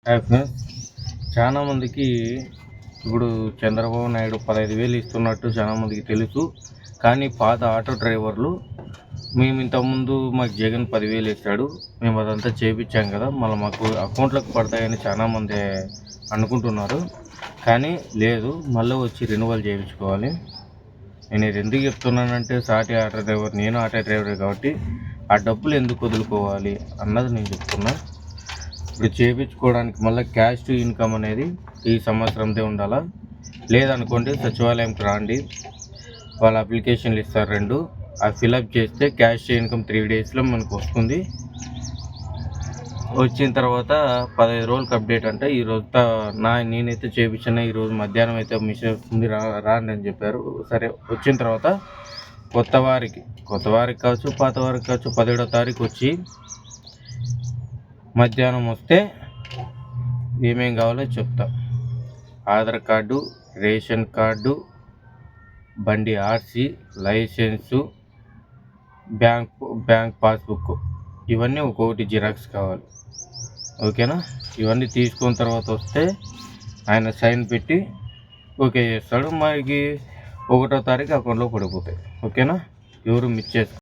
Hi friends, చాలామందికి ఇప్పుడు చంద్రబాబు నాయుడు 15,000 ఇస్తున్నట్టు చాలామందికి తెలుసు. కానీ పాత ఆటో డ్రైవర్లు మేము ఇంతకుముందు మాకు జగన్ 10,000 ఇస్తాడు, మేము అదంతా చేయించాం కదా, మళ్ళీ మాకు అకౌంట్లోకి పడతాయని చాలామంది అనుకుంటున్నారు. కానీ లేదు, మళ్ళీ వచ్చి రెన్యువల్ చేయించుకోవాలి. నేను ఇది ఎందుకు చెప్తున్నానంటే, సాటి ఆటో డ్రైవర్, నేను ఆటో డ్రైవర్ కాబట్టి ఆ డబ్బులు ఎందుకు వదులుకోవాలి అన్నది నేను చెప్తున్నా. ఇప్పుడు చేయించుకోవడానికి మళ్ళీ క్యాష్ టు ఇన్కమ్ అనేది ఈ సంవత్సరందే ఉండాలా. లేదనుకోండి సచివాలయంకి రాండి, వాళ్ళ అప్లికేషన్లు ఇస్తారు 2, అవి ఫిలప్ చేస్తే క్యాష్ టు ఇన్కమ్ 3 డేస్లో మనకు వస్తుంది. వచ్చిన తర్వాత 15 రోజులకు అప్డేట్ అంటే ఈరోజు నేనైతే చేయించిన ఈరోజు మధ్యాహ్నం అయితే మిషన్ వస్తుంది, రాండి అని చెప్పారు. సరే, వచ్చిన తర్వాత కొత్త వారికి కావచ్చు, పాత వారికి కావచ్చు, 17వ తారీఖు వచ్చి మధ్యాహ్నం వస్తే ఏమేం కావాలో చెప్తా. ఆధార్ కార్డు, రేషన్ కార్డు, బండి ఆర్సీ, లైసెన్సు, బ్యాంక్ పాస్బుక్, ఇవన్నీ ఒక్కొక్కటి జిరాక్స్ కావాలి. ఓకేనా? ఇవన్నీ తీసుకున్న తర్వాత వస్తే ఆయన సైన్ పెట్టి ఓకే చేస్తాడు. మనకి 1వ తారీఖు అకౌంట్లో పడిపోతాయి. ఓకేనా? ఎవరు మిస్ చేసుకో.